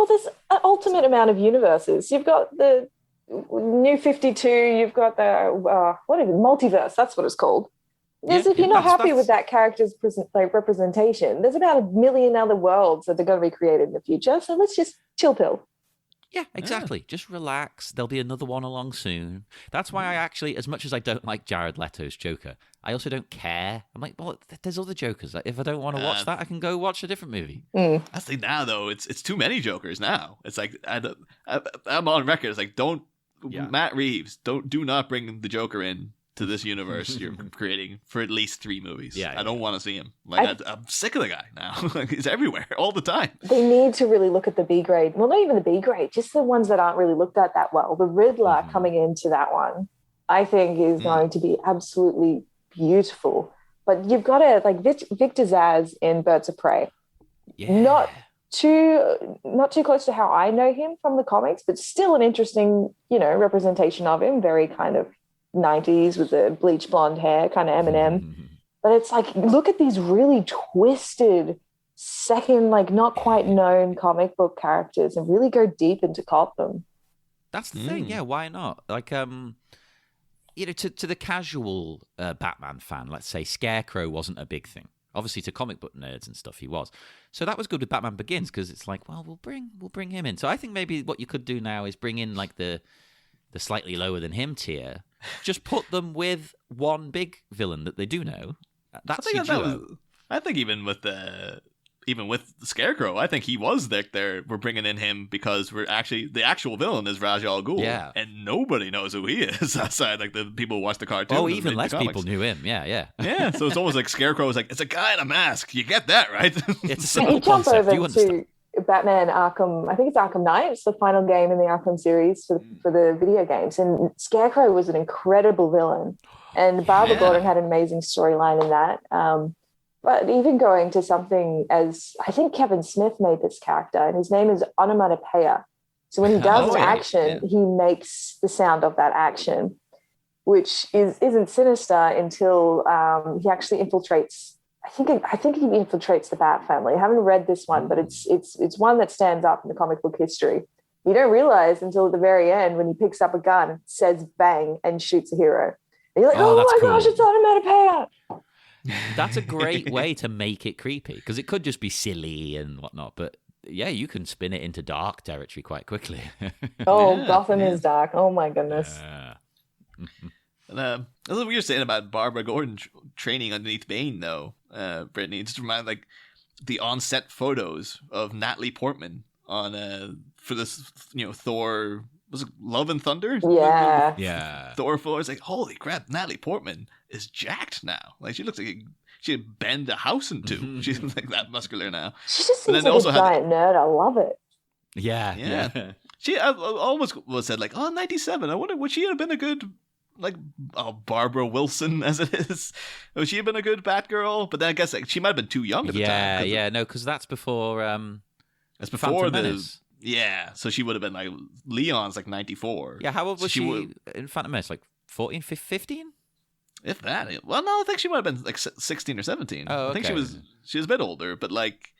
there's an ultimate amount of universes. You've got the New 52, you've got the, what is it, multiverse, that's what it's called. Because if you're not happy with that character's representation, there's about 1 million other worlds that are going to be created in the future. So let's just chill pill. Yeah, exactly. Just relax. There'll be another one along soon. That's why I actually, as much as I don't like Jared Leto's Joker, I also don't care. I'm like, well, there's other Jokers. If I don't want to watch that, I can go watch a different movie. I think now, though, it's too many Jokers now. It's like, I'm on record. It's like, Matt Reeves, do not bring the Joker in to this universe you're creating for at least 3 movies. I don't want to see him. Like, I'm sick of the guy now. Like, he's everywhere all the time. They need to really look at the B grade. Well, not even the B grade, just the ones that aren't really looked at that well. The Riddler coming into that one, I think, is going to be absolutely beautiful. But you've got to, like, Victor Zsasz in Birds of Prey. Not too close to how I know him from the comics, but still an interesting, representation of him. Very kind of 90s with the bleach blonde hair, kind of Eminem. But it's like, look at these really twisted second, like, not quite known comic book characters and really go deep into Gotham. That's the thing. Yeah, why not? Like, to the casual Batman fan, let's say Scarecrow wasn't a big thing. Obviously, to comic book nerds and stuff, he was. So that was good with Batman Begins, because it's like, well, we'll bring him in. So I think maybe what you could do now is bring in, like, the slightly lower than him tier. Just put them with one big villain that they do know. That's your duo. I think even with Scarecrow, I think he was there. We're bringing in him because the actual villain is Ra's al Ghul, and nobody knows who he is outside like the people who watch the cartoon. Oh, even less people knew him. Yeah. So it's almost like Scarecrow is like, it's a guy in a mask. You get that, right? It's a simple concept. You understand? Batman Arkham, I think it's Arkham Knight. It's the final game in the Arkham series for the video games. And Scarecrow was an incredible villain. And Barbara Gordon had an amazing storyline in that. But even going to something as, I think Kevin Smith made this character, and his name is Onomatopoeia. So when he does an action, he makes the sound of that action, which isn't sinister until he actually infiltrates. I think he infiltrates the Bat family. I haven't read this one, but it's one that stands up in the comic book history. You don't realize until at the very end when he picks up a gun, says bang, and shoots a hero. And you're like, oh my gosh, it's Onomatopoeia. That's a great way to make it creepy, because it could just be silly and whatnot, but yeah, you can spin it into dark territory quite quickly. Gotham is dark. Oh my goodness. And that's what we were saying about Barbara Gordon training underneath Bane, though, Brittany. It just reminded like the on-set photos of Natalie Portman on for this, Thor. Was it Love and Thunder? Yeah. Thor 4 is like, holy crap, Natalie Portman is jacked now. Like, she looks like she'd bend a house in two. She's like that muscular now. She just seems like a giant nerd. I love it. Yeah. She almost was said like, 97. I wonder, would she have been a good, like, Barbara Wilson as it is? Would she have been a good Batgirl? But then I guess like, she might have been too young at the time. Yeah, no, because that's before... that's before Yeah, so she would have been like, Leon's like 94. Yeah, how old was she in Phantom Menace? Like 14, 15? If that. Well, no, I think she might have been like 16 or 17. Oh, okay. I think she was a bit older, but like,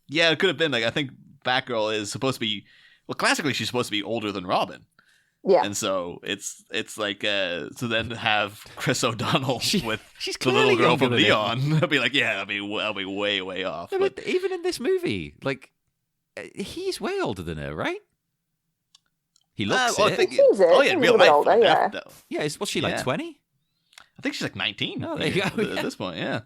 yeah, it could have been like, I think Batgirl is supposed to be, well, classically she's supposed to be older than Robin. Yeah. And so it's like, so then have Chris O'Donnell she's the little girl from Leon. I'll be like, yeah, I'll be way, way off. No, but even in this movie, like, he's way older than her, right? He looks it. In real life. Older, though. Yeah, was she like 20? I think she's like 19. Oh, there you go. At this point, yeah.